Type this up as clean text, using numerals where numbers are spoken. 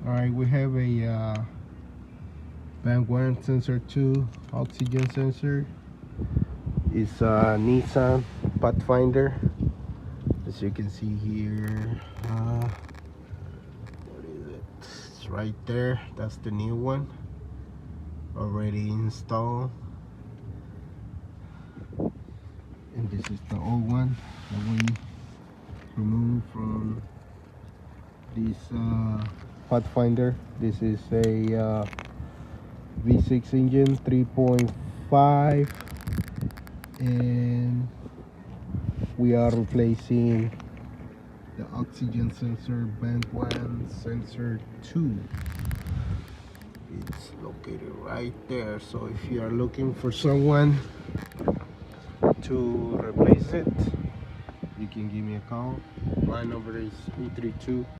Alright, we have a band 1 sensor 2 oxygen sensor. It's a Nissan Pathfinder. As you can see here, what is it? It's right there. That's the new one, already installed. And this is the old one that we removed from this Pathfinder. This is a V6 engine, 3.5, and we are replacing the oxygen sensor band 1 sensor 2. It's located right there, so if you are looking for someone to replace it, you can give me a call. My number is 832